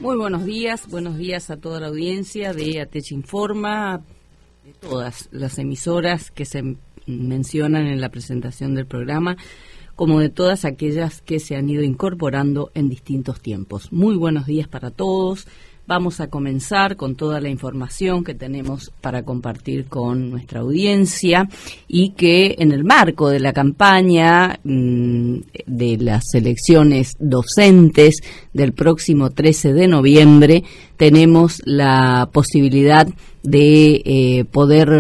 Muy buenos días a toda la audiencia de ATECH Informa, de todas las emisoras que se mencionan en la presentación del programa, como de todas aquellas que se han ido incorporando en distintos tiempos. Muy buenos días para todos. Vamos a comenzar con toda la información que tenemos para compartir con nuestra audiencia y que en el marco de la campaña de las elecciones docentes del próximo 13 de noviembre tenemos la posibilidad de poder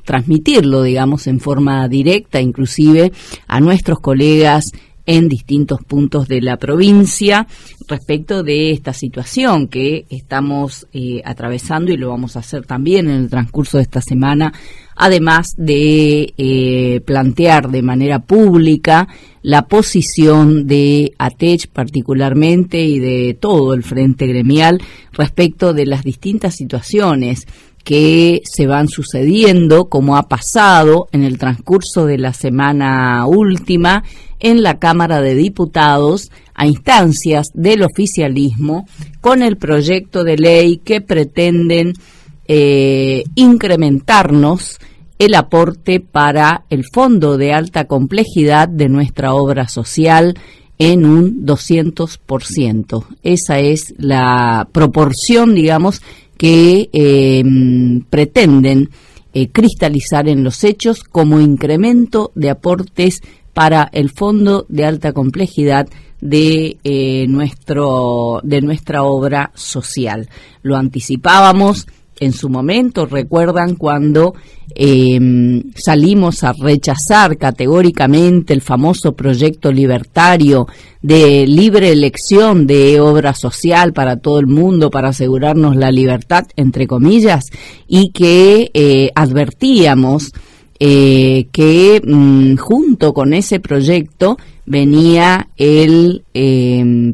transmitirlo, digamos, en forma directa, inclusive a nuestros colegas en distintos puntos de la provincia respecto de esta situación que estamos atravesando, y lo vamos a hacer también en el transcurso de esta semana, además de plantear de manera pública la posición de ATECH particularmente y de todo el frente gremial respecto de las distintas situaciones que se van sucediendo, como ha pasado en el transcurso de la semana última en la Cámara de Diputados a instancias del oficialismo con el proyecto de ley que pretenden incrementarnos el aporte para el Fondo de Alta Complejidad de nuestra obra social en un 200%. Esa es la proporción, digamos, que pretenden cristalizar en los hechos como incremento de aportes para el Fondo de Alta Complejidad de nuestra obra social. Lo anticipábamos en su momento, recuerdan cuando salimos a rechazar categóricamente el famoso proyecto libertario de libre elección de obra social para todo el mundo, para asegurarnos la libertad, entre comillas, y que advertíamos que junto con ese proyecto venía el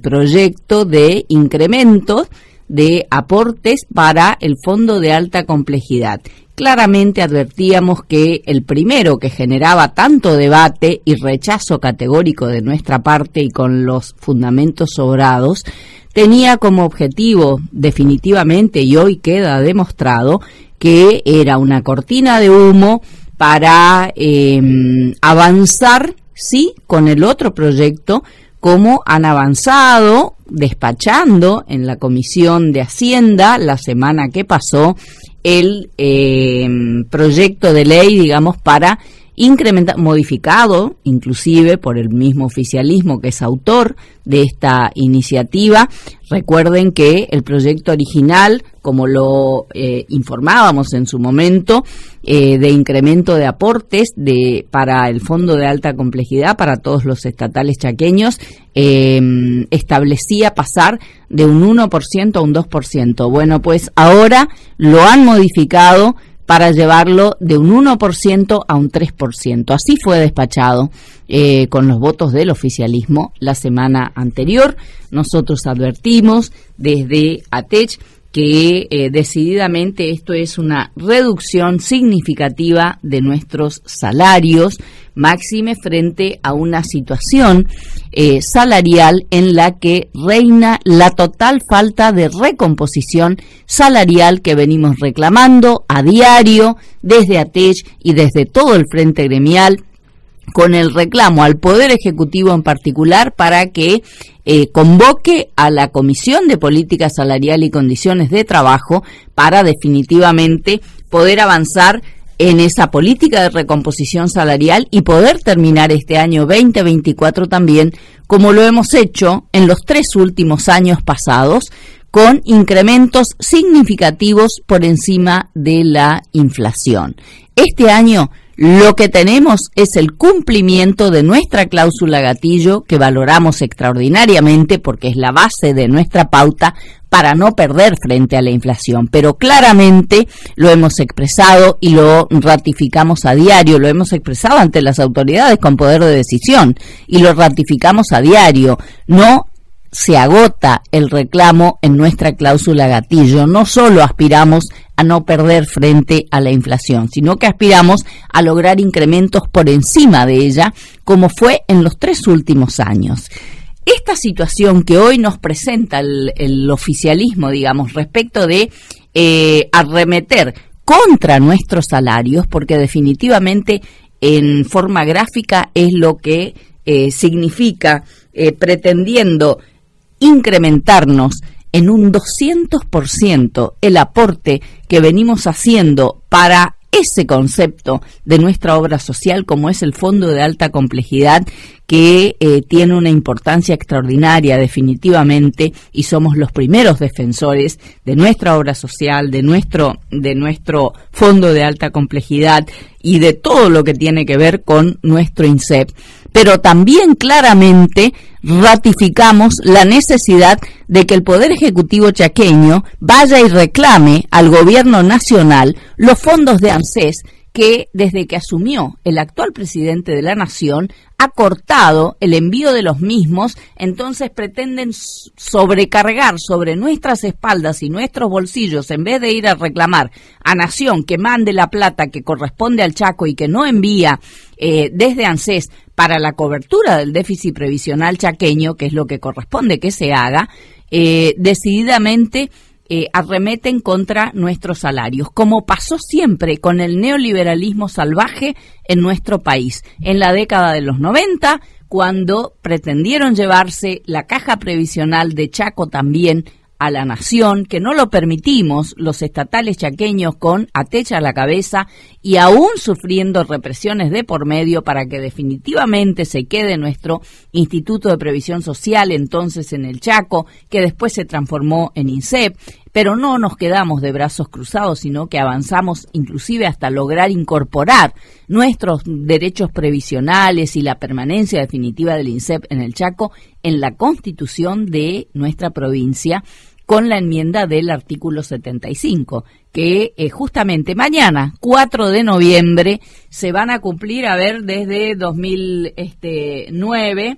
proyecto de incrementos de aportes para el Fondo de Alta Complejidad. Claramente advertíamos que el primero, que generaba tanto debate y rechazo categórico de nuestra parte y con los fundamentos sobrados, tenía como objetivo definitivamente, y hoy queda demostrado, que era una cortina de humo para avanzar, sí, con el otro proyecto, como han avanzado despachando en la Comisión de Hacienda la semana que pasó el proyecto de ley, digamos, para incrementar, modificado inclusive por el mismo oficialismo que es autor de esta iniciativa. Recuerden que el proyecto original, como lo informábamos en su momento, de incremento de aportes para el Fondo de Alta Complejidad para todos los estatales chaqueños, establecía pasar de un 1% a un 2%. Bueno, pues ahora lo han modificado para llevarlo de un 1% a un 3%. Así fue despachado con los votos del oficialismo la semana anterior. Nosotros advertimos desde ATECH que decididamente esto es una reducción significativa de nuestros salarios, máxime frente a una situación salarial en la que reina la total falta de recomposición salarial que venimos reclamando a diario desde ATECH y desde todo el frente gremial, con el reclamo al Poder Ejecutivo en particular para que convoque a la Comisión de Política Salarial y Condiciones de Trabajo para definitivamente poder avanzar en esa política de recomposición salarial y poder terminar este año 2024 también, como lo hemos hecho en los 3 últimos años pasados, con incrementos significativos por encima de la inflación. Este año lo que tenemos es el cumplimiento de nuestra cláusula gatillo, que valoramos extraordinariamente porque es la base de nuestra pauta para no perder frente a la inflación. Pero claramente lo hemos expresado y lo ratificamos a diario, lo hemos expresado ante las autoridades con poder de decisión y lo ratificamos a diario. No se agota el reclamo en nuestra cláusula gatillo. No solo aspiramos a no perder frente a la inflación, sino que aspiramos a lograr incrementos por encima de ella, como fue en los 3 últimos años. esta situación que hoy nos presenta el oficialismo, digamos, respecto de arremeter contra nuestros salarios, porque definitivamente en forma gráfica es lo que significa pretendiendo incrementarnos en un 200% el aporte que venimos haciendo para ese concepto de nuestra obra social, como es el Fondo de Alta Complejidad, que tiene una importancia extraordinaria definitivamente, y somos los primeros defensores de nuestra obra social, de nuestro Fondo de Alta Complejidad y de todo lo que tiene que ver con nuestro INSEP. Pero también claramente ratificamos la necesidad de que el Poder Ejecutivo chaqueño vaya y reclame al Gobierno Nacional los fondos de ANSES que desde que asumió el actual presidente de la Nación ha cortado el envío de los mismos. Entonces pretenden sobrecargar sobre nuestras espaldas y nuestros bolsillos, en vez de ir a reclamar a Nación que mande la plata que corresponde al Chaco y que no envía desde ANSES para la cobertura del déficit previsional chaqueño, que es lo que corresponde que se haga, decididamente arremeten contra nuestros salarios, como pasó siempre con el neoliberalismo salvaje en nuestro país. En la década de los 90, cuando pretendieron llevarse la caja previsional de Chaco también a la Nación, que no lo permitimos los estatales chaqueños con Atecha a la cabeza y aún sufriendo represiones de por medio para que definitivamente se quede nuestro Instituto de Previsión Social, entonces en el Chaco, que después se transformó en INSEP. Pero no nos quedamos de brazos cruzados, sino que avanzamos inclusive hasta lograr incorporar nuestros derechos previsionales y la permanencia definitiva del INSEP en el Chaco en la Constitución de nuestra provincia, con la enmienda del artículo 75, que justamente mañana, 4 de noviembre, se van a cumplir, desde 2009,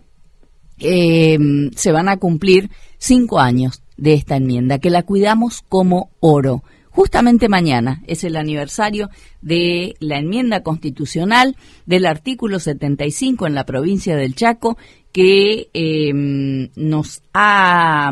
se van a cumplir 5 años de esta enmienda, que la cuidamos como oro. Justamente mañana es el aniversario de la enmienda constitucional del artículo 75 en la provincia del Chaco, que nos ha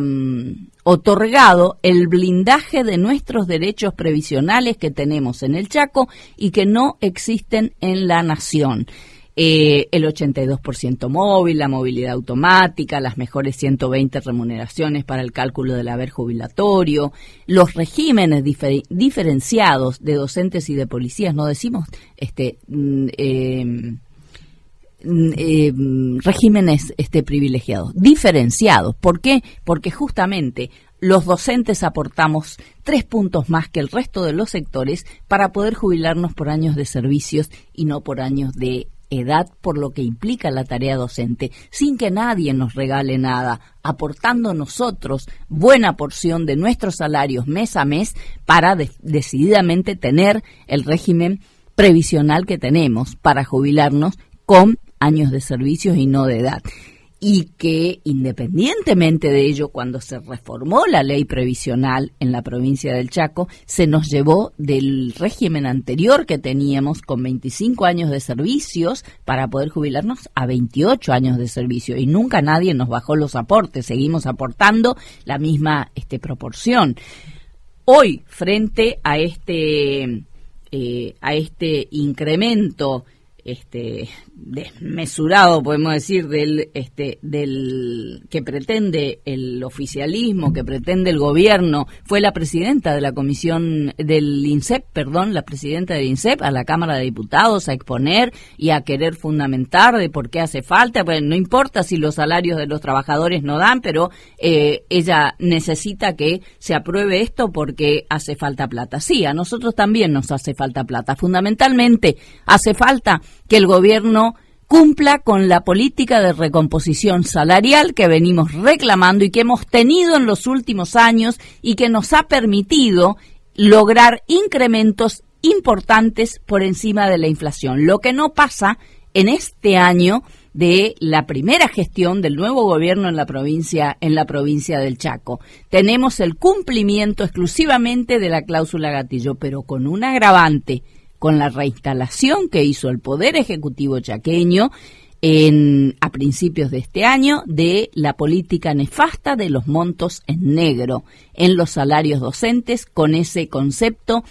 otorgado el blindaje de nuestros derechos previsionales que tenemos en el Chaco y que no existen en la Nación. El 82% móvil, la movilidad automática, las mejores 120 remuneraciones para el cálculo del haber jubilatorio, los regímenes diferenciados de docentes y de policías, no decimos regímenes privilegiados, diferenciados. ¿Por qué? Porque justamente los docentes aportamos 3 puntos más que el resto de los sectores para poder jubilarnos por años de servicios y no por años de edad, por lo que implica la tarea docente, sin que nadie nos regale nada, aportando nosotros buena porción de nuestros salarios mes a mes para decididamente tener el régimen previsional que tenemos para jubilarnos con años de servicios y no de edad. Y que independientemente de ello, cuando se reformó la ley previsional en la provincia del Chaco, se nos llevó del régimen anterior que teníamos con 25 años de servicios para poder jubilarnos a 28 años de servicio, y nunca nadie nos bajó los aportes, seguimos aportando la misma proporción. Hoy, frente a este incremento desmesurado, podemos decir, del que pretende el oficialismo, que pretende el gobierno, fue la presidenta de la comisión del INSEP, la presidenta del INSEP a la Cámara de Diputados a exponer y a querer fundamentar de por qué hace falta. Pues no importa si los salarios de los trabajadores no dan, pero ella necesita que se apruebe esto porque hace falta plata. Sí, a nosotros también nos hace falta plata. Fundamentalmente hace falta que el gobierno cumpla con la política de recomposición salarial que venimos reclamando y que hemos tenido en los últimos años y que nos ha permitido lograr incrementos importantes por encima de la inflación. Lo que no pasa en este año de la primera gestión del nuevo gobierno en la provincia del Chaco. Tenemos el cumplimiento exclusivamente de la cláusula gatillo, pero con un agravante, con la reinstalación que hizo el Poder Ejecutivo chaqueño a principios de este año de la política nefasta de los montos en negro en los salarios docentes, con ese concepto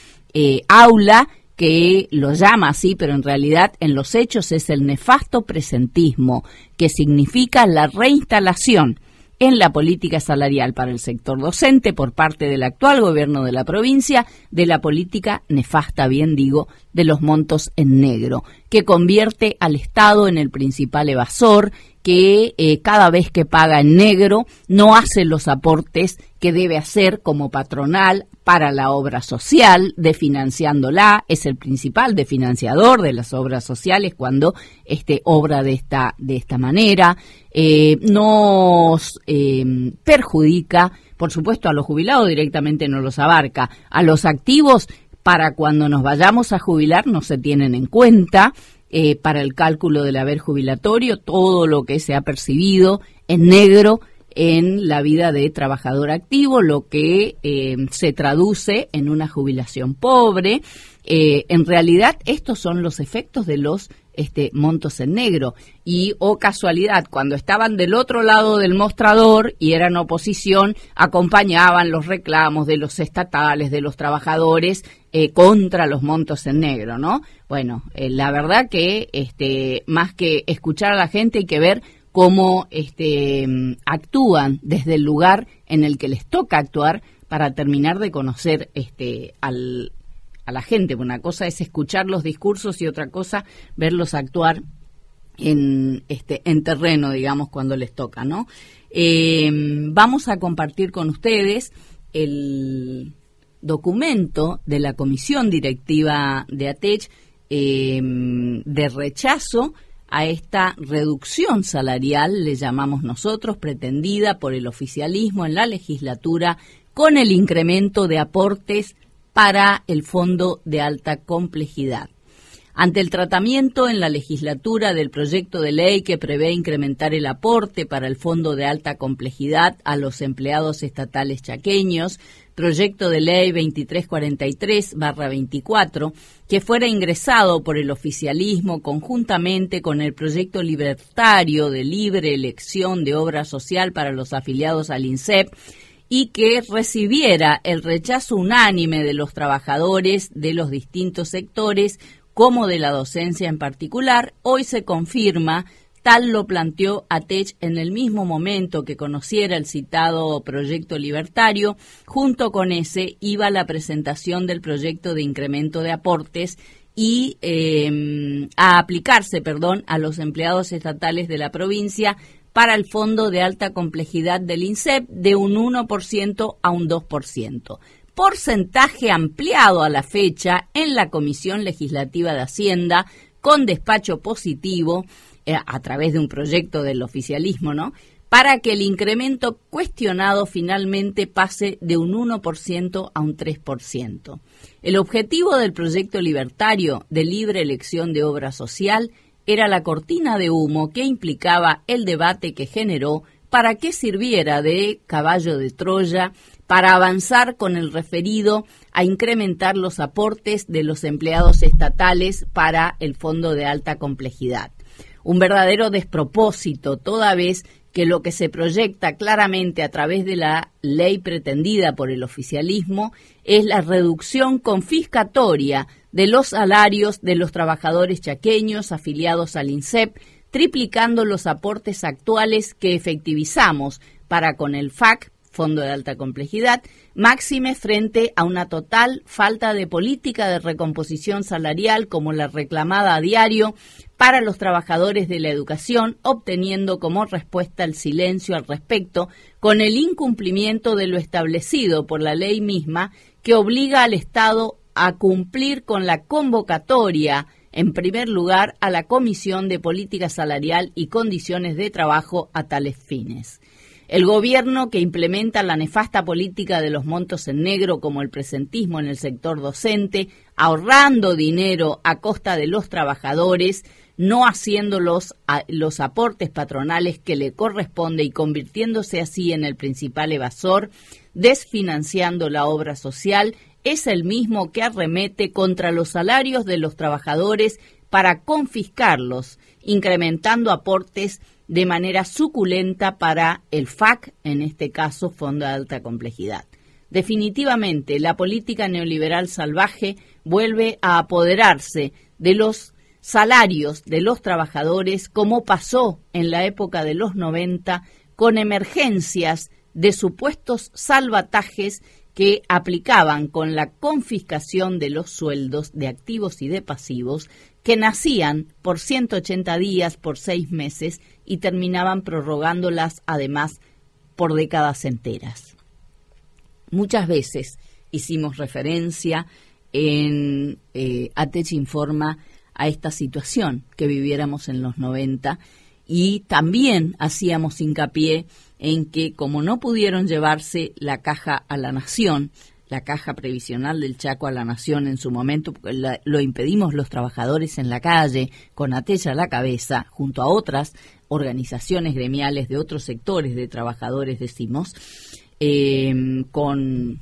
aula, que lo llama así, pero en realidad en los hechos es el nefasto presentismo, que significa la reinstalación en la política salarial para el sector docente por parte del actual gobierno de la provincia de la política nefasta, bien digo, de los montos en negro, que convierte al Estado en el principal evasor, que cada vez que paga en negro no hace los aportes que debe hacer como patronal para la obra social, desfinanciándola, es el principal desfinanciador de las obras sociales cuando obra de esta manera, nos perjudica, por supuesto a los jubilados directamente no los abarca, a los activos para cuando nos vayamos a jubilar no se tienen en cuenta, para el cálculo del haber jubilatorio, todo lo que se ha percibido en negro en la vida de trabajador activo, lo que se traduce en una jubilación pobre. En realidad, estos son los efectos de los montos en negro. Y, casualidad, cuando estaban del otro lado del mostrador y eran oposición, acompañaban los reclamos de los estatales, de los trabajadores, contra los montos en negro, ¿no? Bueno, la verdad que más que escuchar a la gente hay que ver cómo actúan desde el lugar en el que les toca actuar para terminar de conocer a la gente. Una cosa es escuchar los discursos y otra cosa verlos actuar en terreno, digamos, cuando les toca, ¿no? Vamos a compartir con ustedes el documento de la Comisión Directiva de ATECH de rechazo a esta reducción salarial, le llamamos nosotros, pretendida por el oficialismo en la legislatura con el incremento de aportes para el Fondo de Alta Complejidad. Ante el tratamiento en la legislatura del proyecto de ley que prevé incrementar el aporte para el Fondo de Alta Complejidad a los empleados estatales chaqueños, proyecto de ley 2343/24, que fuera ingresado por el oficialismo conjuntamente con el proyecto libertario de libre elección de obra social para los afiliados al INSEP, y que recibiera el rechazo unánime de los trabajadores de los distintos sectores, como de la docencia en particular, hoy se confirma, tal lo planteó ATECH en el mismo momento que conociera el citado proyecto libertario. Junto con ese iba la presentación del proyecto de incremento de aportes y a aplicarse, a los empleados estatales de la provincia para el Fondo de Alta Complejidad del INSEP de un 1% a un 2%. Porcentaje ampliado a la fecha en la Comisión Legislativa de Hacienda con despacho positivo a través de un proyecto del oficialismo, ¿no?, para que el incremento cuestionado finalmente pase de un 1% a un 3%. El objetivo del proyecto libertario de libre elección de obra social era la cortina de humo que implicaba el debate que generó para que sirviera de caballo de Troya para avanzar con el referido a incrementar los aportes de los empleados estatales para el Fondo de Alta Complejidad. Un verdadero despropósito, toda vez que lo que se proyecta claramente a través de la ley pretendida por el oficialismo es la reducción confiscatoria de los salarios de los trabajadores chaqueños afiliados al INSEP, triplicando los aportes actuales que efectivizamos para con el FAC, Fondo de Alta Complejidad, máxime frente a una total falta de política de recomposición salarial como la reclamada a diario para los trabajadores de la educación, obteniendo como respuesta el silencio al respecto, con el incumplimiento de lo establecido por la ley misma que obliga al Estado a cumplir con la convocatoria, en primer lugar, a la Comisión de Política Salarial y Condiciones de Trabajo a tales fines. El gobierno que implementa la nefasta política de los montos en negro como el presentismo en el sector docente, ahorrando dinero a costa de los trabajadores, no haciendo los aportes patronales que le corresponde y convirtiéndose así en el principal evasor, desfinanciando la obra social, es el mismo que arremete contra los salarios de los trabajadores para confiscarlos, incrementando aportes de manera suculenta para el FAC, en este caso Fondo de Alta Complejidad. Definitivamente, la política neoliberal salvaje vuelve a apoderarse de los salarios de los trabajadores, como pasó en la época de los 90, con emergencias de supuestos salvatajes que aplicaban con la confiscación de los sueldos de activos y de pasivos, que nacían por 180 días, por 6 meses, y terminaban prorrogándolas además por décadas enteras. Muchas veces hicimos referencia en ATech Informa a esta situación que viviéramos en los 90, y también hacíamos hincapié en que, como no pudieron llevarse la caja a la Nación, la caja previsional del Chaco a la Nación en su momento, porque lo impedimos los trabajadores en la calle, con ATech a la cabeza, junto a otras organizaciones gremiales de otros sectores de trabajadores, decimos, con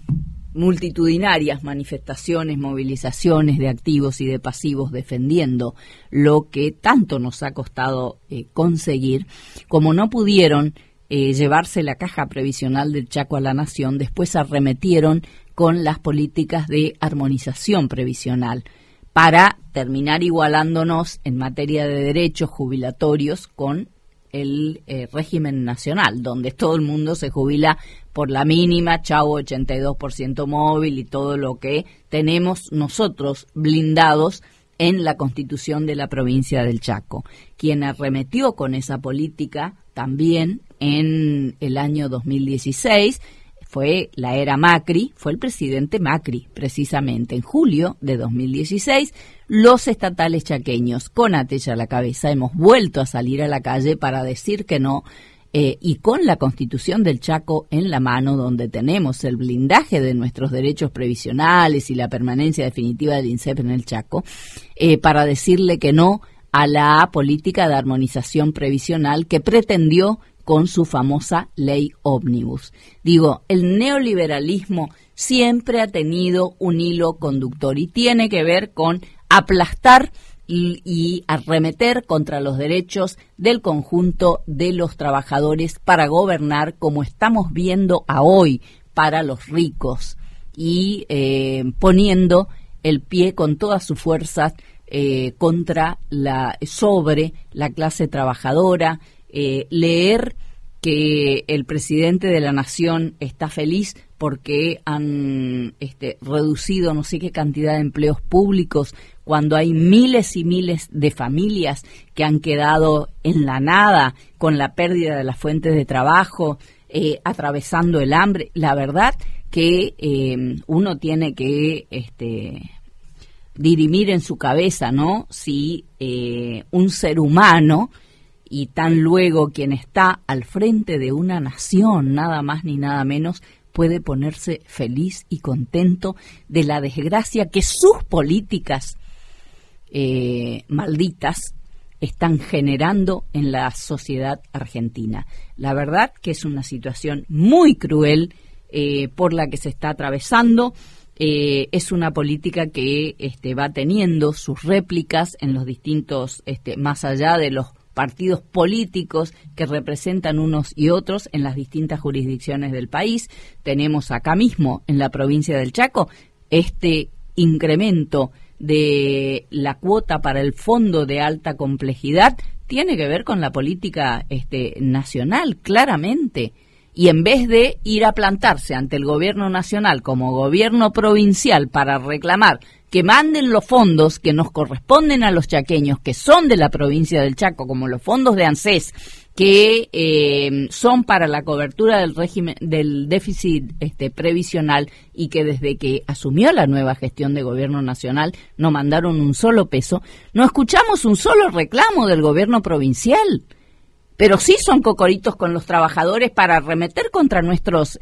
multitudinarias manifestaciones, movilizaciones de activos y de pasivos defendiendo lo que tanto nos ha costado conseguir. Como no pudieron llevarse la caja previsional del Chaco a la Nación, después arremetieron con las políticas de armonización previsional para terminar igualándonos en materia de derechos jubilatorios con el régimen nacional, donde todo el mundo se jubila por la mínima, chau 82% móvil y todo lo que tenemos nosotros blindados en la Constitución de la provincia del Chaco. Quien arremetió con esa política también en el año 2016 fue la era Macri, fue el presidente Macri, precisamente en julio de 2016, los estatales chaqueños, con ATech a la cabeza, hemos vuelto a salir a la calle para decir que no, y con la Constitución del Chaco en la mano, donde tenemos el blindaje de nuestros derechos previsionales y la permanencia definitiva del INSEP en el Chaco, para decirle que no a la política de armonización previsional que pretendió con su famosa ley ómnibus. Digo, el neoliberalismo siempre ha tenido un hilo conductor y tiene que ver con aplastar y arremeter contra los derechos del conjunto de los trabajadores para gobernar, como estamos viendo a hoy, para los ricos, y poniendo el pie con todas sus fuerzas sobre la clase trabajadora. Leer que el presidente de la Nación está feliz porque han reducido no sé qué cantidad de empleos públicos, cuando hay miles y miles de familias que han quedado en la nada con la pérdida de las fuentes de trabajo, atravesando el hambre. La verdad que uno tiene que dirimir en su cabeza, ¿no? Si un ser humano, y tan luego quien está al frente de una nación, nada más ni nada menos, puede ponerse feliz y contento de la desgracia que sus políticas malditas están generando en la sociedad argentina. La verdad que es una situación muy cruel por la que se está atravesando. Es una política que va teniendo sus réplicas en los distintos, más allá de los partidos políticos que representan unos y otros en las distintas jurisdicciones del país. Tenemos acá mismo en la provincia del Chaco este incremento de la cuota para el Fondo de Alta Complejidad, tiene que ver con la política nacional, claramente. Y en vez de ir a plantarse ante el gobierno nacional como gobierno provincial para reclamar que manden los fondos que nos corresponden a los chaqueños, que son de la provincia del Chaco, como los fondos de ANSES, que son para la cobertura del régimen del déficit previsional, y que desde que asumió la nueva gestión de gobierno nacional no mandaron un solo peso, no escuchamos un solo reclamo del gobierno provincial. Pero sí son cocoritos con los trabajadores para arremeter contra nuestros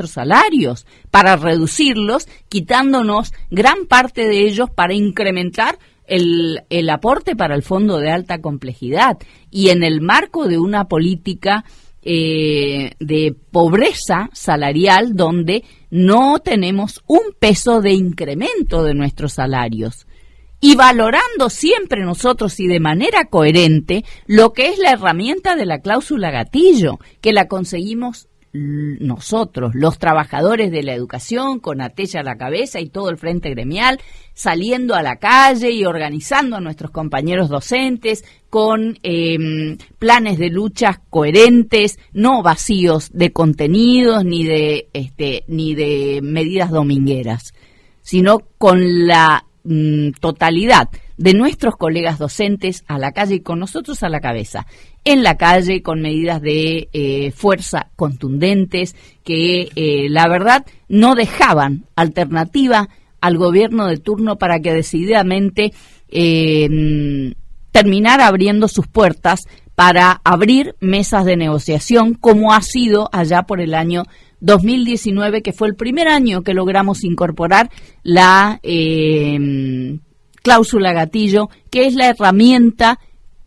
salarios, para reducirlos, quitándonos gran parte de ellos para incrementar el aporte para el Fondo de Alta Complejidad, y en el marco de una política de pobreza salarial donde no tenemos un peso de incremento de nuestros salarios. y valorando siempre nosotros y de manera coherente lo que es la herramienta de la cláusula gatillo, que la conseguimos nosotros, los trabajadores de la educación, con Atella a la cabeza y todo el frente gremial, saliendo a la calle y organizando a nuestros compañeros docentes con planes de luchas coherentes, no vacíos de contenidos ni de medidas domingueras, sino con la totalidad de nuestros colegas docentes a la calle y con nosotros a la cabeza, en la calle con medidas de fuerza contundentes que la verdad no dejaban alternativa al gobierno de turno para que decididamente terminara abriendo sus puertas para abrir mesas de negociación, como ha sido allá por el año 2019, que fue el primer año que logramos incorporar la cláusula gatillo, que es la herramienta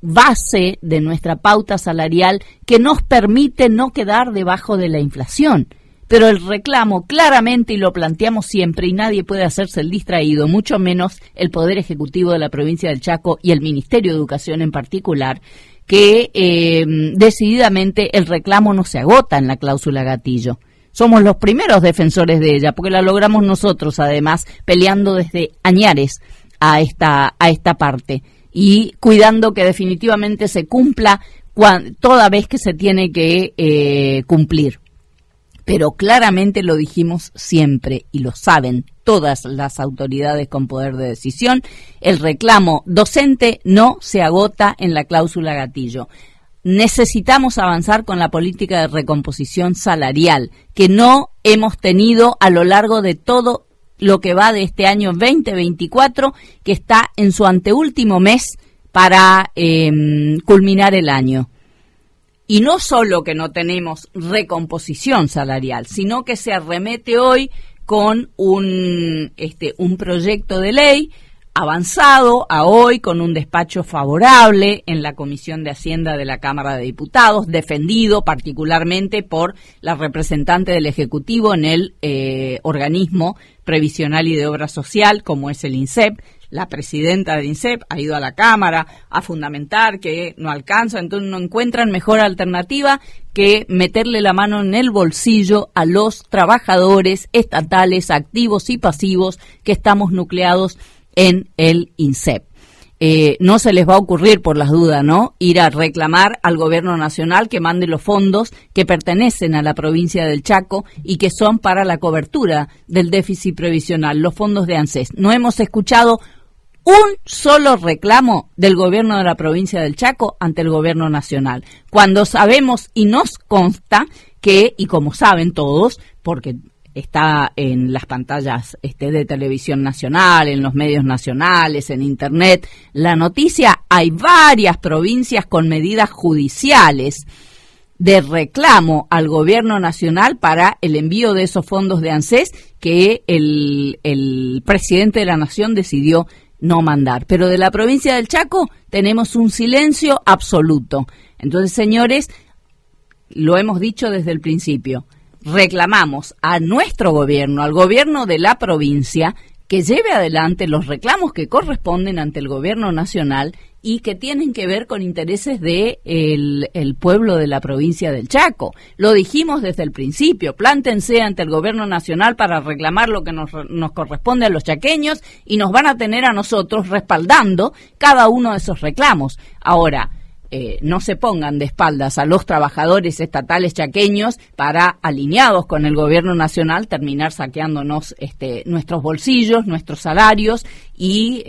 base de nuestra pauta salarial que nos permite no quedar debajo de la inflación. Pero el reclamo claramente, y lo planteamos siempre, y nadie puede hacerse el distraído, mucho menos el Poder Ejecutivo de la provincia del Chaco y el Ministerio de Educación en particular, que decididamente el reclamo no se agota en la cláusula gatillo. Somos los primeros defensores de ella, porque la logramos nosotros, además, peleando desde añares a esta parte y cuidando que definitivamente se cumpla toda vez que se tiene que cumplir. Pero claramente lo dijimos siempre, y lo saben todas las autoridades con poder de decisión, el reclamo docente no se agota en la cláusula gatillo. Necesitamos avanzar con la política de recomposición salarial, que no hemos tenido a lo largo de todo lo que va de este año 2024, que está en su anteúltimo mes para culminar el año. Y no solo que no tenemos recomposición salarial, sino que se arremete hoy con un proyecto de ley avanzado a hoy con un despacho favorable en la Comisión de Hacienda de la Cámara de Diputados, defendido particularmente por la representante del Ejecutivo en el organismo previsional y de obra social, como es el INSEP. La presidenta del INSEP ha ido a la Cámara a fundamentar que no alcanza, entonces no encuentran mejor alternativa que meterle la mano en el bolsillo a los trabajadores estatales activos y pasivos que estamos nucleados en el INSEP. No se les va a ocurrir, por las dudas, ¿no?, ir a reclamar al gobierno nacional que mande los fondos que pertenecen a la provincia del Chaco y que son para la cobertura del déficit previsional, los fondos de ANSES. No hemos escuchado un solo reclamo del gobierno de la provincia del Chaco ante el gobierno nacional, cuando sabemos y nos consta que, y como saben todos, porque está en las pantallas de televisión nacional, en los medios nacionales, en internet, la noticia, hay varias provincias con medidas judiciales de reclamo al gobierno nacional para el envío de esos fondos de ANSES que el presidente de la nación decidió no mandar. Pero de la provincia del Chaco tenemos un silencio absoluto. Entonces, señores, lo hemos dicho desde el principio, reclamamos a nuestro gobierno, al gobierno de la provincia, que lleve adelante los reclamos que corresponden ante el gobierno nacional y que tienen que ver con intereses de el pueblo de la provincia del Chaco. Lo dijimos desde el principio, plántense ante el gobierno nacional para reclamar lo que nos corresponde a los chaqueños y nos van a tener a nosotros respaldando cada uno de esos reclamos. Ahora, no se pongan de espaldas a los trabajadores estatales chaqueños para, alineados con el gobierno nacional, terminar saqueándonos nuestros bolsillos, nuestros salarios y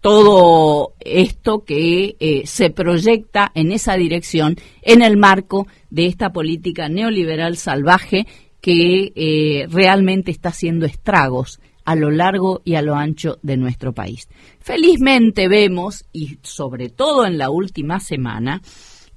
todo esto que se proyecta en esa dirección en el marco de esta política neoliberal salvaje que realmente está haciendo estragos a lo largo y a lo ancho de nuestro país. Felizmente vemos, y sobre todo en la última semana,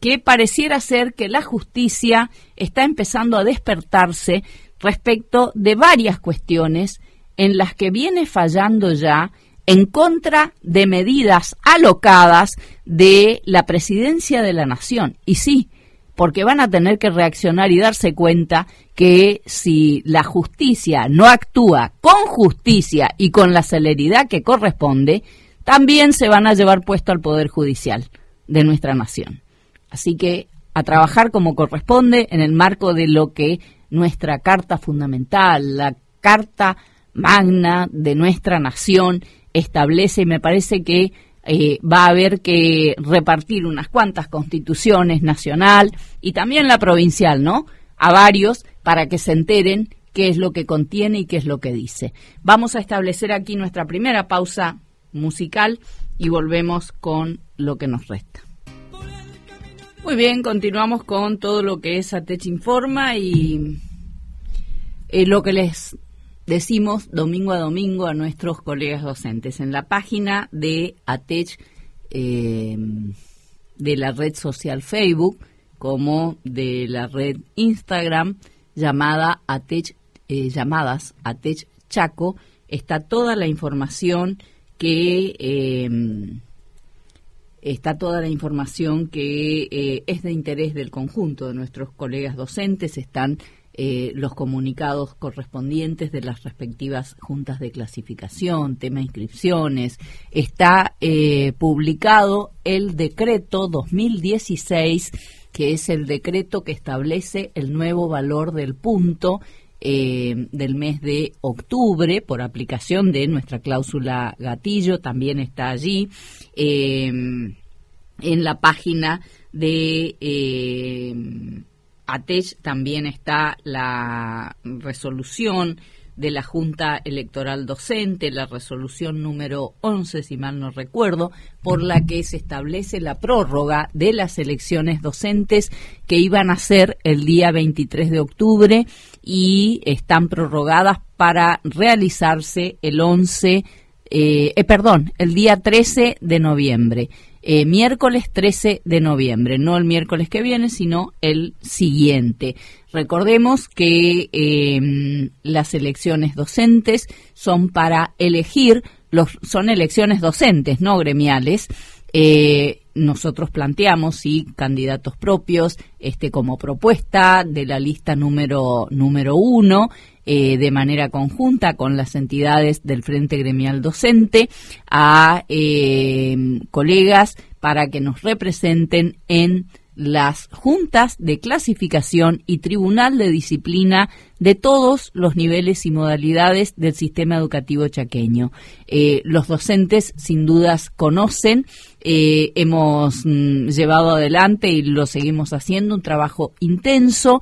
que pareciera ser que la justicia está empezando a despertarse respecto de varias cuestiones en las que viene fallando ya en contra de medidas alocadas de la Presidencia de la Nación. Y sí, porque van a tener que reaccionar y darse cuenta que si la justicia no actúa con justicia y con la celeridad que corresponde, también se van a llevar puesto al Poder Judicial de nuestra nación. Así que a trabajar como corresponde en el marco de lo que nuestra Carta Fundamental, la Carta Magna de nuestra nación establece, y me parece que va a haber que repartir unas cuantas constituciones nacional y también la provincial, ¿no? A varios para que se enteren qué es lo que contiene y qué es lo que dice. Vamos a establecer aquí nuestra primera pausa musical y volvemos con lo que nos resta. Muy bien, continuamos con todo lo que es ATECH Informa y lo que les decimos domingo a domingo a nuestros colegas docentes. En la página de ATECH, de la red social Facebook, como de la red Instagram, llamadas ATECH Chaco, está toda la información que es de interés del conjunto de nuestros colegas docentes. Están los comunicados correspondientes de las respectivas juntas de clasificación, tema inscripciones. Está publicado el decreto 2016, que es el decreto que establece el nuevo valor del punto del mes de octubre por aplicación de nuestra cláusula gatillo. También está allí en la página de ATECH. También está la resolución de la Junta Electoral Docente, la resolución número 11, si mal no recuerdo, por la que se establece la prórroga de las elecciones docentes que iban a ser el día 23 de octubre y están prorrogadas para realizarse el día 13 de noviembre. Miércoles 13 de noviembre, no el miércoles que viene, sino el siguiente. Recordemos que las elecciones docentes son para elegir, son elecciones docentes, no gremiales. Nosotros planteamos candidatos propios como propuesta de la lista número 1, de manera conjunta con las entidades del Frente Gremial Docente, a colegas para que nos representen en las juntas de clasificación y tribunal de disciplina de todos los niveles y modalidades del sistema educativo chaqueño. Los docentes sin dudas conocen, hemos llevado adelante y lo seguimos haciendo un trabajo intenso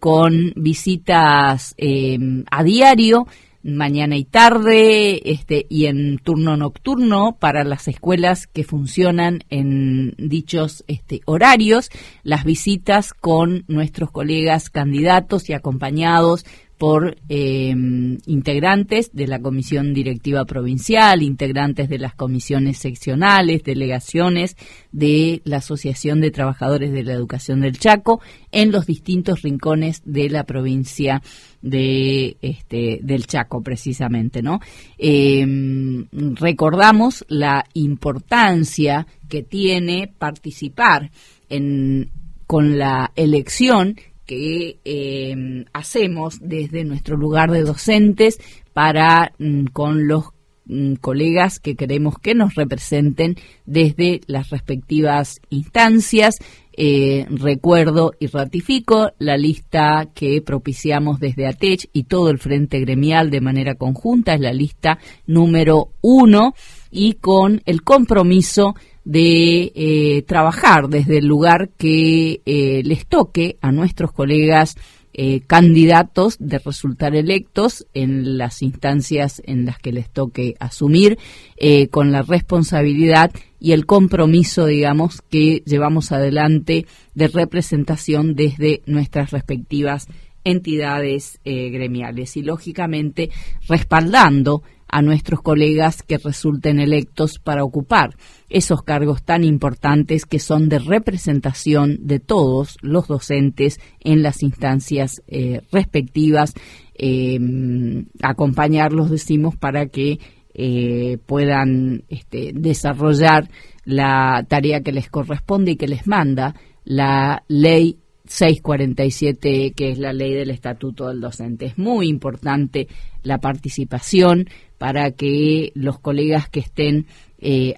con visitas a diario, mañana y tarde, y en turno nocturno para las escuelas que funcionan en dichos horarios, las visitas con nuestros colegas candidatos y acompañados por integrantes de la Comisión Directiva Provincial, integrantes de las comisiones seccionales, delegaciones de la Asociación de Trabajadores de la Educación del Chaco, en los distintos rincones de la provincia del Chaco, precisamente, ¿no? Recordamos la importancia que tiene participar con la elección que hacemos desde nuestro lugar de docentes con los colegas que queremos que nos representen desde las respectivas instancias. Recuerdo y ratifico la lista que propiciamos desde ATECH y todo el Frente Gremial de manera conjunta, es la lista número 1, y con el compromiso de trabajar desde el lugar que les toque a nuestros colegas candidatos de resultar electos en las instancias en las que les toque asumir, con la responsabilidad y el compromiso, digamos, que llevamos adelante de representación desde nuestras respectivas entidades gremiales y, lógicamente, respaldando a nuestros colegas que resulten electos para ocupar esos cargos tan importantes que son de representación de todos los docentes en las instancias respectivas. Acompañarlos, decimos, para que puedan desarrollar la tarea que les corresponde y que les manda la ley 647, que es la ley del Estatuto del Docente. Es muy importante la participación para que los colegas que estén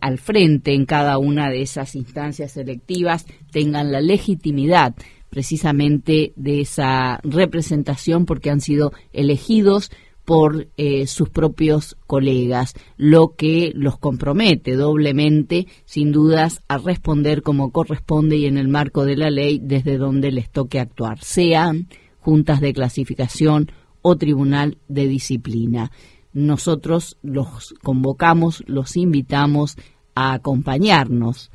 al frente en cada una de esas instancias selectivas tengan la legitimidad precisamente de esa representación, porque han sido elegidos por sus propios colegas, lo que los compromete doblemente, sin dudas, a responder como corresponde y en el marco de la ley desde donde les toque actuar, sean juntas de clasificación o tribunal de disciplina. Nosotros los convocamos, los invitamos a acompañarnos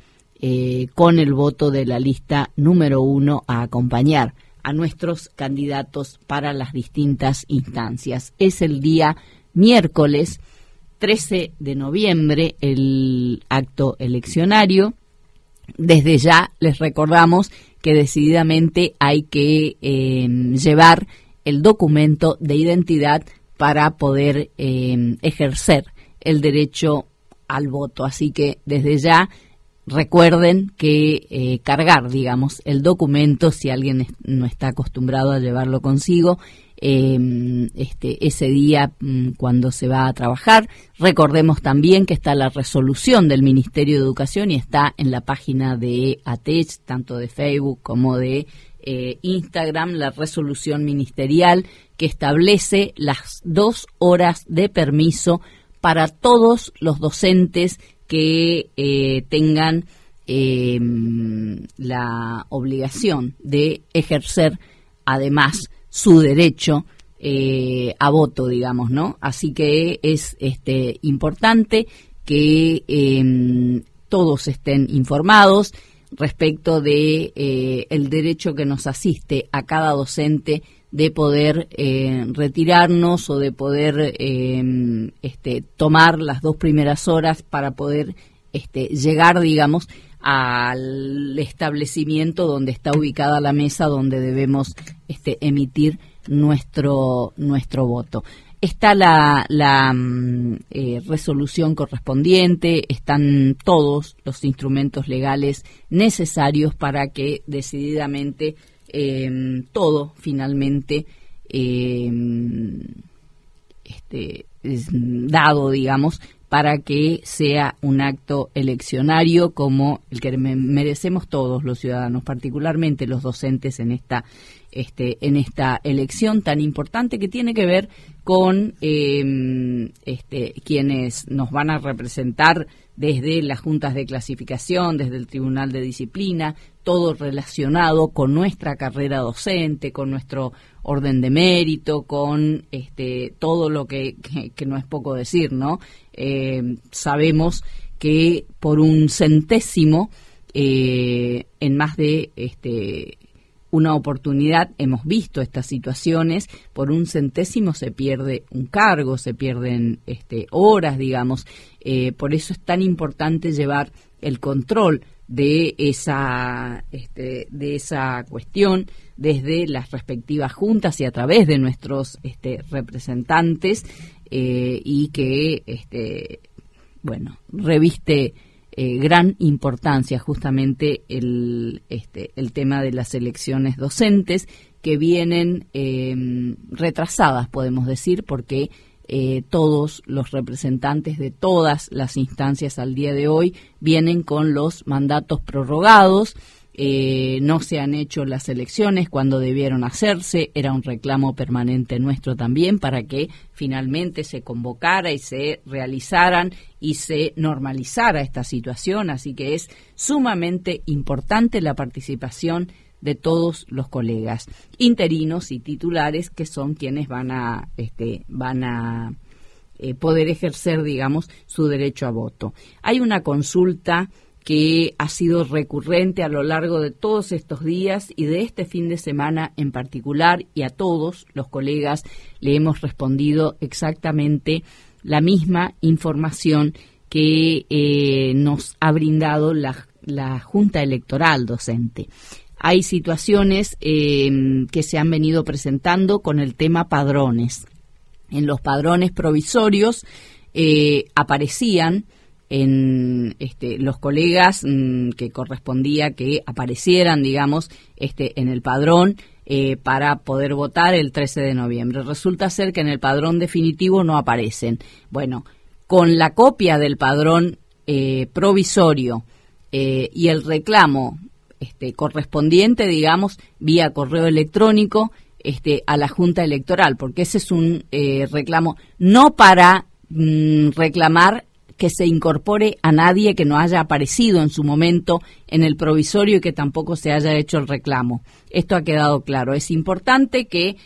con el voto de la lista número 1, a acompañar a nuestros candidatos para las distintas instancias. Es el día miércoles 13 de noviembre el acto eleccionario. Desde ya les recordamos que decididamente hay que llevar el documento de identidad para poder ejercer el derecho al voto. Así que desde ya recuerden que cargar, digamos, el documento, si alguien no está acostumbrado a llevarlo consigo, ese día cuando se va a trabajar. Recordemos también que está la resolución del Ministerio de Educación y está en la página de ATECH, tanto de Facebook como de Instagram, la resolución ministerial que establece las 2 horas de permiso para todos los docentes que tengan la obligación de ejercer además su derecho a voto, digamos, ¿no? Así que es importante que todos estén informados respecto de el derecho que nos asiste a cada docente de poder retirarnos o de poder tomar las 2 primeras horas para poder llegar, digamos, al establecimiento donde está ubicada la mesa donde debemos emitir nuestro voto. Está la resolución correspondiente, están todos los instrumentos legales necesarios para que decididamente todo finalmente es dado, digamos, para que sea un acto eleccionario como el que merecemos todos los ciudadanos, particularmente los docentes en esta elección tan importante que tiene que ver con quienes nos van a representar desde las juntas de clasificación, desde el Tribunal de Disciplina, todo relacionado con nuestra carrera docente, con nuestro orden de mérito, con todo lo que no es poco decir, ¿no? Sabemos que por un centésimo, en más de una oportunidad hemos visto estas situaciones, por un centésimo se pierde un cargo, se pierden horas, digamos, por eso es tan importante llevar el control de esa cuestión desde las respectivas juntas y a través de nuestros representantes y que reviste gran importancia justamente el tema de las elecciones docentes que vienen retrasadas, podemos decir, porque todos los representantes de todas las instancias al día de hoy vienen con los mandatos prorrogados. No se han hecho las elecciones cuando debieron hacerse, era un reclamo permanente nuestro también para que finalmente se convocara y se realizaran y se normalizara esta situación, así que es sumamente importante la participación de todos los colegas interinos y titulares que son quienes van a poder ejercer, digamos, su derecho a voto. Hay una consulta que ha sido recurrente a lo largo de todos estos días y de este fin de semana en particular, y a todos los colegas le hemos respondido exactamente la misma información que nos ha brindado la Junta Electoral Docente. Hay situaciones que se han venido presentando con el tema padrones. En los padrones provisorios aparecían los colegas que correspondía que aparecieran, digamos, en el padrón para poder votar el 13 de noviembre. Resulta ser que en el padrón definitivo no aparecen. Bueno, con la copia del padrón provisorio y el reclamo correspondiente, digamos, vía correo electrónico a la Junta Electoral, porque ese es un reclamo no para reclamar que se incorpore a nadie que no haya aparecido en su momento en el provisorio y que tampoco se haya hecho el reclamo. Esto ha quedado claro. Es importante que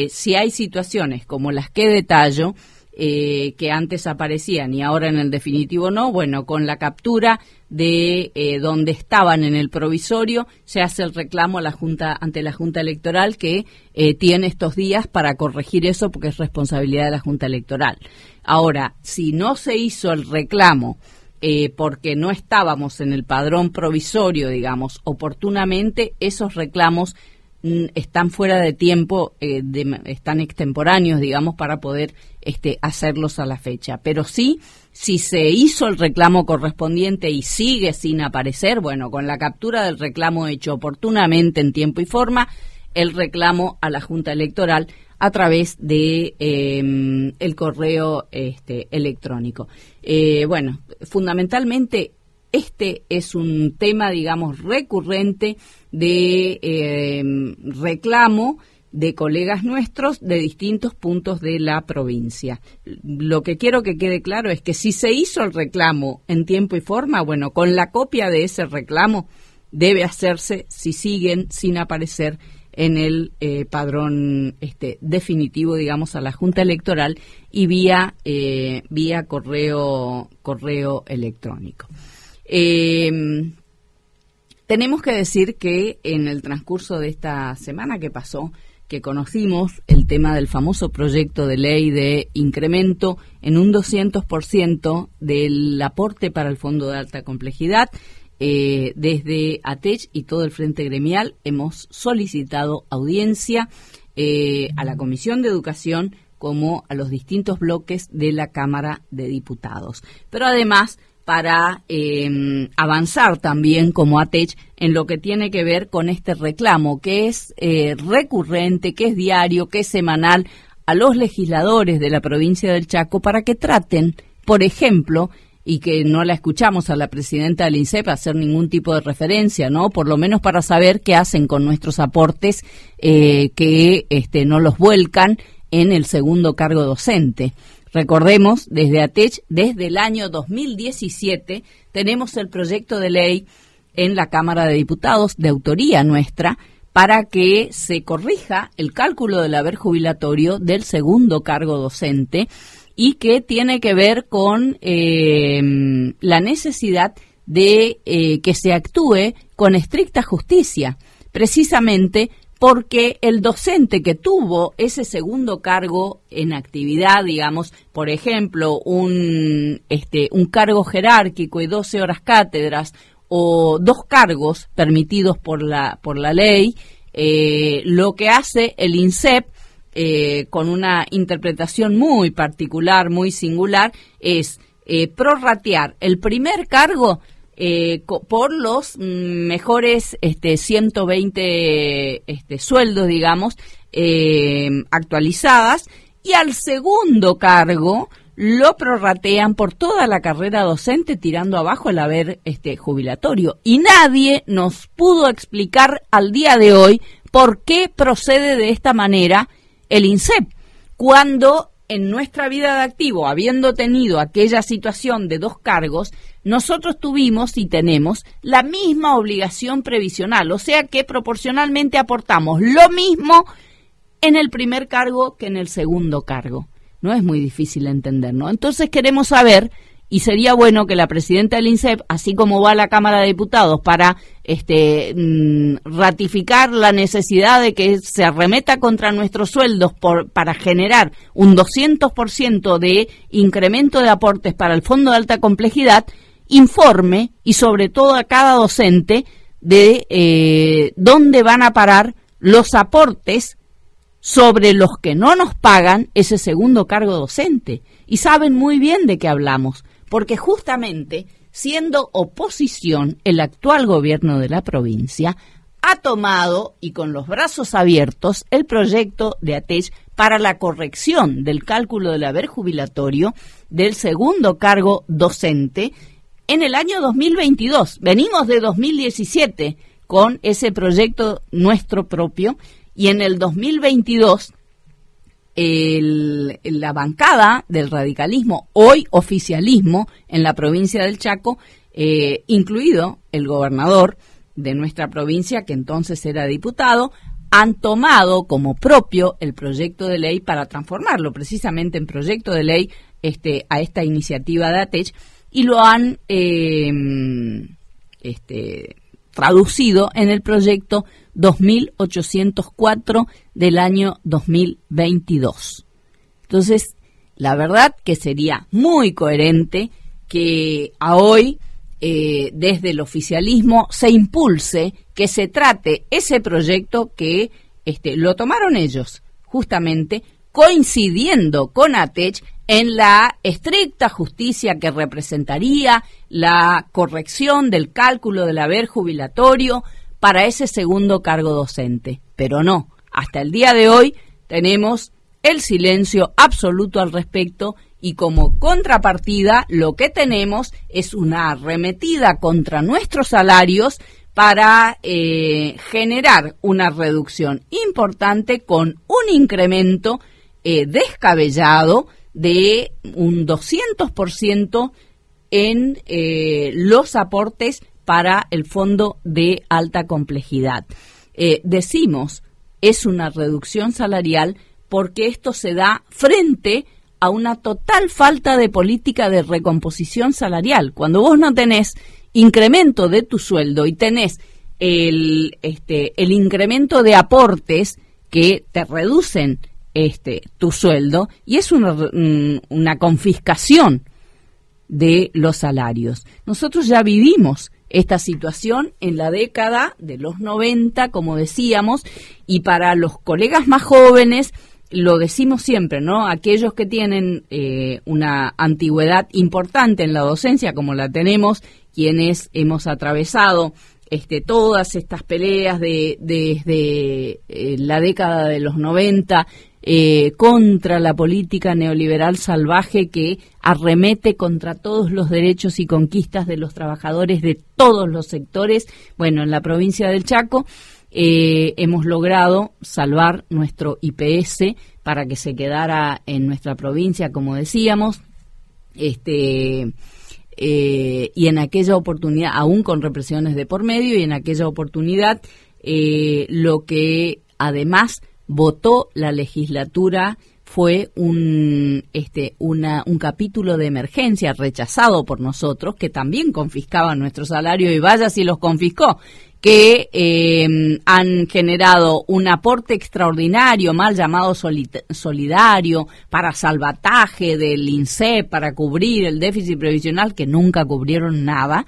si hay situaciones como las que detallo, que antes aparecían y ahora en el definitivo no, bueno, con la captura de donde estaban en el provisorio se hace el reclamo a la Junta, ante la Junta Electoral, que tiene estos días para corregir eso porque es responsabilidad de la Junta Electoral. Ahora, si no se hizo el reclamo porque no estábamos en el padrón provisorio, digamos, oportunamente, esos reclamos están fuera de tiempo, están extemporáneos, digamos, para poder hacerlos a la fecha. Pero sí, si se hizo el reclamo correspondiente y sigue sin aparecer, bueno, con la captura del reclamo hecho oportunamente en tiempo y forma, el reclamo a la Junta Electoral a través de el correo electrónico. Bueno, fundamentalmente este es un tema, digamos, recurrente de reclamo de colegas nuestros de distintos puntos de la provincia. Lo que quiero que quede claro es que si se hizo el reclamo en tiempo y forma, bueno, con la copia de ese reclamo debe hacerse si siguen sin aparecer en el padrón definitivo, digamos, a la Junta Electoral y vía correo electrónico. Tenemos que decir que en el transcurso de esta semana que pasó, que conocimos el tema del famoso proyecto de ley de incremento en un 200% del aporte para el Fondo de Alta Complejidad, desde ATECH y todo el Frente Gremial hemos solicitado audiencia a la Comisión de Educación como a los distintos bloques de la Cámara de Diputados. Pero además, para avanzar también como ATECH en lo que tiene que ver con este reclamo, que es recurrente, que es diario, que es semanal, a los legisladores de la provincia del Chaco para que traten, por ejemplo, y que no la escuchamos a la presidenta del INSEP hacer ningún tipo de referencia, ¿no? Por lo menos para saber qué hacen con nuestros aportes que no los vuelcan en el segundo cargo docente. Recordemos, desde ATECH, desde el año 2017, tenemos el proyecto de ley en la Cámara de Diputados, de autoría nuestra, para que se corrija el cálculo del haber jubilatorio del segundo cargo docente y que tiene que ver con la necesidad de que se actúe con estricta justicia, precisamente porque el docente que tuvo ese segundo cargo en actividad, digamos, por ejemplo, un cargo jerárquico y 12 horas cátedras o 2 cargos permitidos por la ley, lo que hace el INSEP, con una interpretación muy particular, muy singular, es prorratear el primer cargo por los mejores 120 sueldos, digamos, actualizadas, y al segundo cargo lo prorratean por toda la carrera docente, tirando abajo el haber jubilatorio. Y nadie nos pudo explicar al día de hoy por qué procede de esta manera el INSEP, cuando en nuestra vida de activo, habiendo tenido aquella situación de 2 cargos, nosotros tuvimos y tenemos la misma obligación previsional, o sea que proporcionalmente aportamos lo mismo en el primer cargo que en el segundo cargo. No es muy difícil entender, ¿no? Entonces queremos saber, y sería bueno que la presidenta del INSEP, así como va a la Cámara de Diputados para ratificar la necesidad de que se arremeta contra nuestros sueldos para generar un 200% de incremento de aportes para el Fondo de Alta Complejidad, informe, y sobre todo a cada docente, de dónde van a parar los aportes sobre los que no nos pagan ese segundo cargo docente. Y saben muy bien de qué hablamos, porque justamente siendo oposición, el actual gobierno de la provincia ha tomado, y con los brazos abiertos, el proyecto de ATECH para la corrección del cálculo del haber jubilatorio del segundo cargo docente en el año 2022. Venimos de 2017 con ese proyecto nuestro propio, y en el 2022 la bancada del radicalismo, hoy oficialismo en la provincia del Chaco, incluido el gobernador de nuestra provincia, que entonces era diputado, han tomado como propio el proyecto de ley para transformarlo precisamente en proyecto de ley a esta iniciativa de ATECH, y lo han traducido en el proyecto 2804 del año 2022. Entonces, la verdad que sería muy coherente que a hoy, desde el oficialismo, se impulse que se trate ese proyecto que lo tomaron ellos, justamente coincidiendo con ATECH en la estricta justicia que representaría la corrección del cálculo del haber jubilatorio para ese segundo cargo docente. Pero no, hasta el día de hoy tenemos el silencio absoluto al respecto, y como contrapartida lo que tenemos es una arremetida contra nuestros salarios para generar una reducción importante con un incremento descabellado de un 200% en los aportes para el Fondo de Alta Complejidad. Decimos, es una reducción salarial porque esto se da frente a una total falta de política de recomposición salarial. Cuando vos no tenés incremento de tu sueldo y tenés el incremento de aportes que te reducen tu sueldo, y es una confiscación de los salarios. Nosotros ya vivimos esta situación en la década de los 90, como decíamos, y para los colegas más jóvenes, lo decimos siempre, ¿no? Aquellos que tienen una antigüedad importante en la docencia, como la tenemos, quienes hemos atravesado todas estas peleas desde la década de los 90 contra la política neoliberal salvaje que arremete contra todos los derechos y conquistas de los trabajadores de todos los sectores. Bueno, en la provincia del Chaco hemos logrado salvar nuestro IPS para que se quedara en nuestra provincia, como decíamos, y en aquella oportunidad, aún con represiones de por medio, y en aquella oportunidad lo que además votó la legislatura fue un capítulo de emergencia rechazado por nosotros, que también confiscaba nuestro salario, y vaya si los confiscó, que han generado un aporte extraordinario, mal llamado solidario, para salvataje del INSEP, para cubrir el déficit previsional, que nunca cubrieron nada.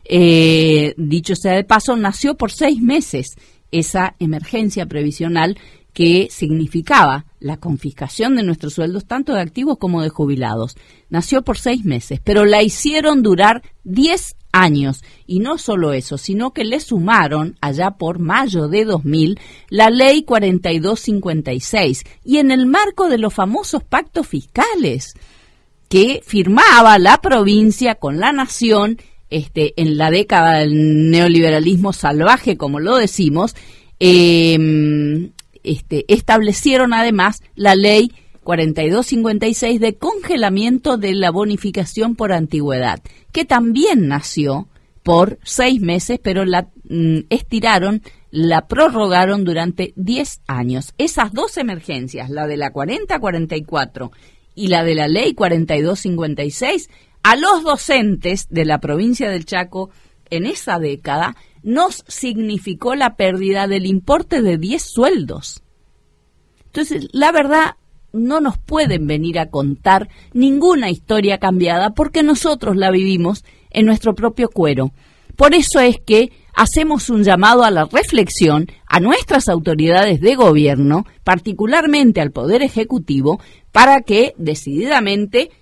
Dicho sea de paso, nació por 6 meses esa emergencia previsional que significaba la confiscación de nuestros sueldos, tanto de activos como de jubilados. Nació por 6 meses, pero la hicieron durar 10 años. Y no solo eso, sino que le sumaron, allá por mayo de 2000, la Ley 4256, y en el marco de los famosos pactos fiscales que firmaba la provincia con la nación en la década del neoliberalismo salvaje, como lo decimos, establecieron además la Ley 4256 de congelamiento de la bonificación por antigüedad, que también nació por 6 meses, pero la estiraron, la prorrogaron durante 10 años. Esas dos emergencias, la de la 4044 y la de la Ley 4256, a los docentes de la provincia del Chaco en esa década nos significó la pérdida del importe de 10 sueldos. Entonces, la verdad, no nos pueden venir a contar ninguna historia cambiada, porque nosotros la vivimos en nuestro propio cuero. Por eso es que hacemos un llamado a la reflexión a nuestras autoridades de gobierno, particularmente al Poder Ejecutivo, para que decididamente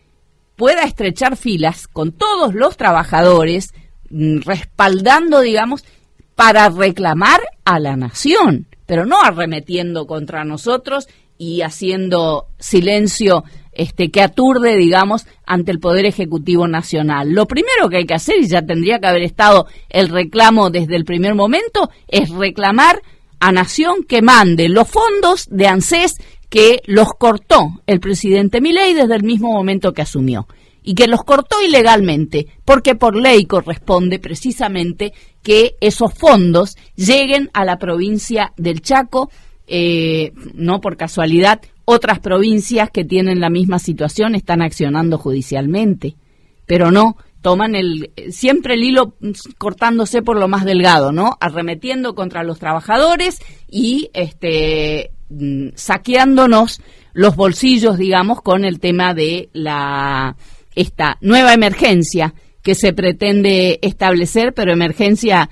pueda estrechar filas con todos los trabajadores, respaldando, digamos, para reclamar a la nación, pero no arremetiendo contra nosotros y haciendo silencio que aturde, digamos, ante el Poder Ejecutivo Nacional. Lo primero que hay que hacer, y ya tendría que haber estado el reclamo desde el primer momento, es reclamar a Nación que mande los fondos de ANSES que los cortó el presidente Milei desde el mismo momento que asumió, y que los cortó ilegalmente, porque por ley corresponde precisamente que esos fondos lleguen a la provincia del Chaco. No por casualidad, otras provincias que tienen la misma situación están accionando judicialmente, pero no, toman siempre el hilo cortándose por lo más delgado, ¿no? Arremetiendo contra los trabajadores y saqueándonos los bolsillos, digamos, con el tema de esta nueva emergencia que se pretende establecer, pero emergencia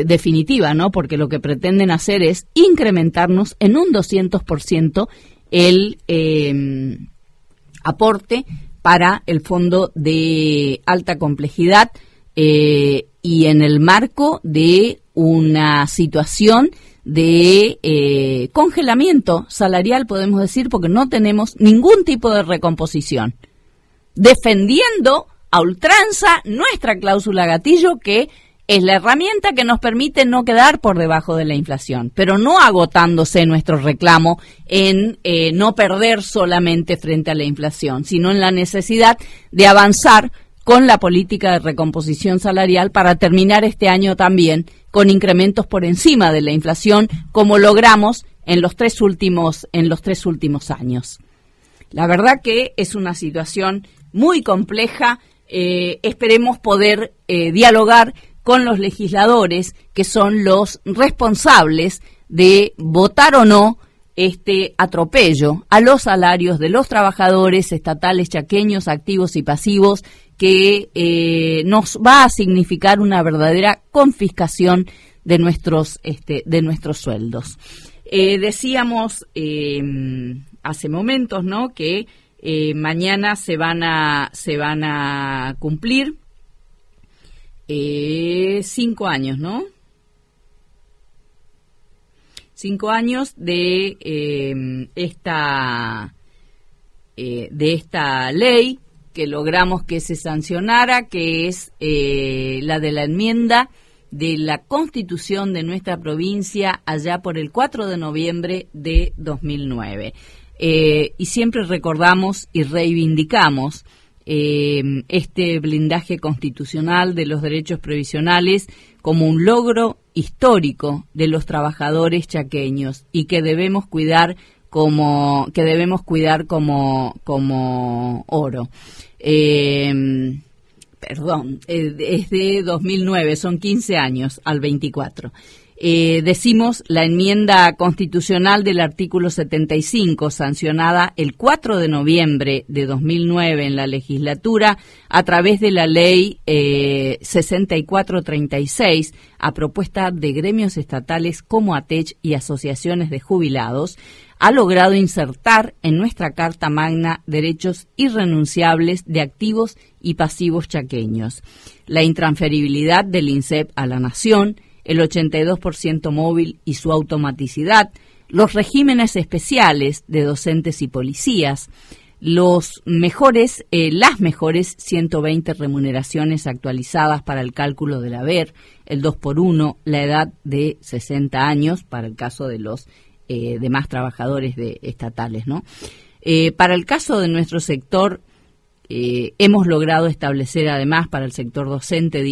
definitiva, ¿no? Porque lo que pretenden hacer es incrementarnos en un 200% el aporte para el fondo de alta complejidad y en el marco de una situación de congelamiento salarial, podemos decir, porque no tenemos ningún tipo de recomposición, defendiendo a ultranza nuestra cláusula gatillo, que es la herramienta que nos permite no quedar por debajo de la inflación, pero no agotándose nuestro reclamo en no perder solamente frente a la inflación, sino en la necesidad de avanzar con la política de recomposición salarial para terminar este año también con incrementos por encima de la inflación, como logramos en los tres últimos años. La verdad que es una situación muy compleja. Esperemos poder dialogar con los legisladores, que son los responsables de votar o no este atropello a los salarios de los trabajadores estatales chaqueños, activos y pasivos, que nos va a significar una verdadera confiscación de nuestros sueldos. Decíamos hace momentos, ¿no?, que mañana se van a cumplir 5 años, ¿no? 5 años de esta ley que logramos que se sancionara, que es la de la enmienda de la Constitución de nuestra provincia allá por el 4 de noviembre de 2009. Y siempre recordamos y reivindicamos este blindaje constitucional de los derechos previsionales como un logro histórico de los trabajadores chaqueños y que debemos cuidar como oro. Es de 2009, son 15 años al 24. Decimos la enmienda constitucional del artículo 75, sancionada el 4 de noviembre de 2009 en la legislatura a través de la ley 6436, a propuesta de gremios estatales como ATECH y asociaciones de jubilados, ha logrado insertar en nuestra Carta Magna derechos irrenunciables de activos y pasivos chaqueños: la intransferibilidad del INSEP a la Nación, el 82% móvil y su automaticidad, los regímenes especiales de docentes y policías, las mejores 120 remuneraciones actualizadas para el cálculo del haber, el 2x1, la edad de 60 años para el caso de los demás trabajadores estatales, ¿no? Para el caso de nuestro sector, hemos logrado establecer además, para el sector docente,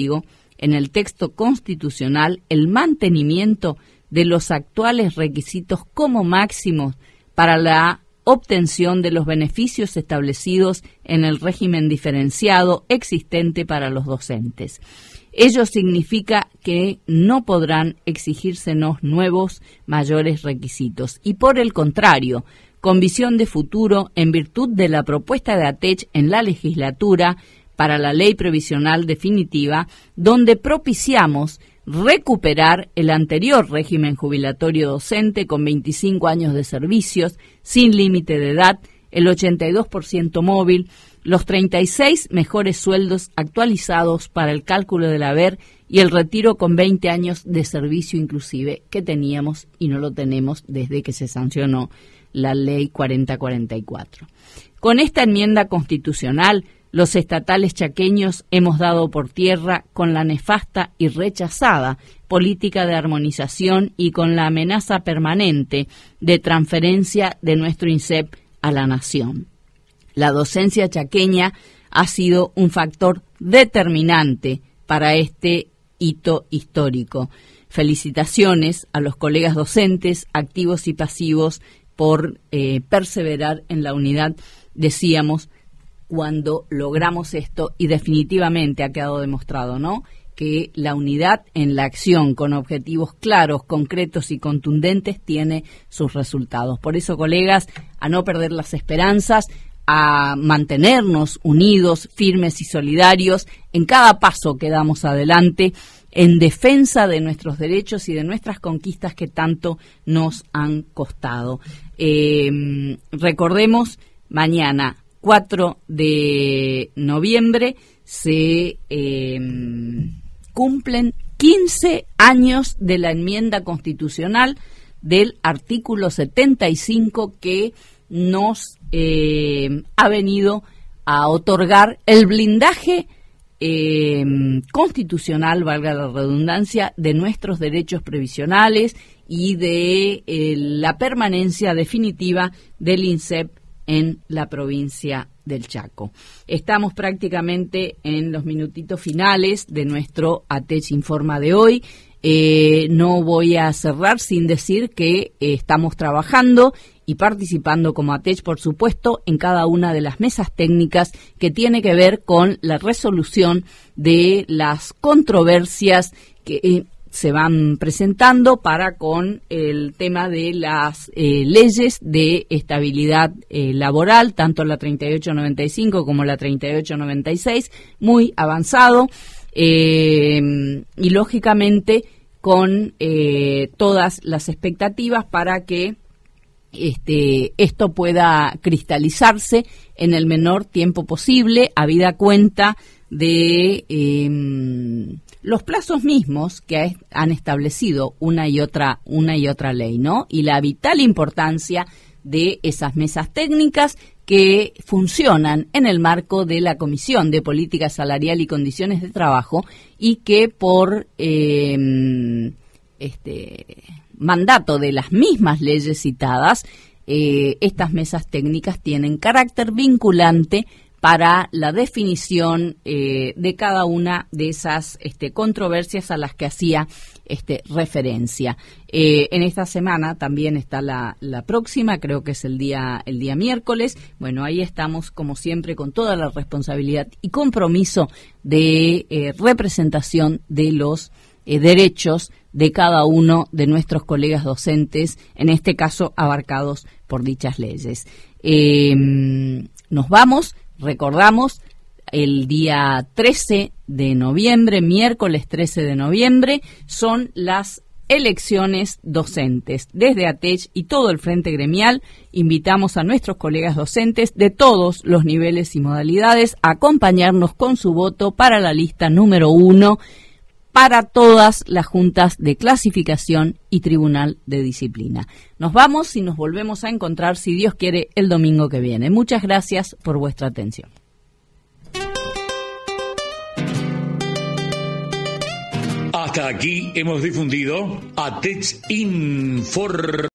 en el texto constitucional, el mantenimiento de los actuales requisitos como máximos para la obtención de los beneficios establecidos en el régimen diferenciado existente para los docentes. Ello significa que no podrán exigírsenos nuevos mayores requisitos y, por el contrario, con visión de futuro, en virtud de la propuesta de ATECH en la legislatura para la ley previsional definitiva, donde propiciamos recuperar el anterior régimen jubilatorio docente con 25 años de servicios, sin límite de edad, el 82% móvil, los 36 mejores sueldos actualizados para el cálculo del haber y el retiro con 20 años de servicio inclusive que teníamos y no lo tenemos desde que se sancionó la ley 4044. Con esta enmienda constitucional, los estatales chaqueños hemos dado por tierra con la nefasta y rechazada política de armonización y con la amenaza permanente de transferencia de nuestro INSEP a la nación. La docencia chaqueña ha sido un factor determinante para este hito histórico. Felicitaciones a los colegas docentes, activos y pasivos, por perseverar en la unidad, decíamos, cuando logramos esto, y definitivamente ha quedado demostrado, ¿no?, que la unidad en la acción con objetivos claros, concretos y contundentes tiene sus resultados. Por eso, colegas, a no perder las esperanzas, a mantenernos unidos, firmes y solidarios en cada paso que damos adelante en defensa de nuestros derechos y de nuestras conquistas que tanto nos han costado. Recordemos, mañana 4 de noviembre se cumplen 15 años de la enmienda constitucional del artículo 75 que nos ha venido a otorgar el blindaje constitucional, valga la redundancia, de nuestros derechos previsionales y de la permanencia definitiva del INSEP en la provincia del Chaco. Estamos prácticamente en los minutitos finales de nuestro ATECH Informa de hoy. No voy a cerrar sin decir que estamos trabajando y participando como ATECH, por supuesto, en cada una de las mesas técnicas que tiene que ver con la resolución de las controversias que se van presentando para con el tema de las leyes de estabilidad laboral, tanto la 3895 como la 3896, muy avanzado, y lógicamente con todas las expectativas para que esto pueda cristalizarse en el menor tiempo posible, habida cuenta de los plazos mismos que han establecido una y otra ley, ¿no? Y la vital importancia de esas mesas técnicas que funcionan en el marco de la Comisión de Política Salarial y Condiciones de Trabajo y que por mandato de las mismas leyes citadas, estas mesas técnicas tienen carácter vinculante para la definición de cada una de esas controversias a las que hacía referencia. En esta semana también está la próxima, creo que es el día miércoles. Bueno, ahí estamos como siempre con toda la responsabilidad y compromiso de representación de los derechos de cada uno de nuestros colegas docentes, en este caso abarcados por dichas leyes. Nos vamos. Recordamos, el día 13 de noviembre, miércoles 13 de noviembre, son las elecciones docentes. Desde ATECH y todo el Frente Gremial, invitamos a nuestros colegas docentes de todos los niveles y modalidades a acompañarnos con su voto para la lista número 1 para todas las juntas de clasificación y tribunal de disciplina. Nos vamos y nos volvemos a encontrar, si Dios quiere, el domingo que viene. Muchas gracias por vuestra atención. Hasta aquí hemos difundido ATECH Informa.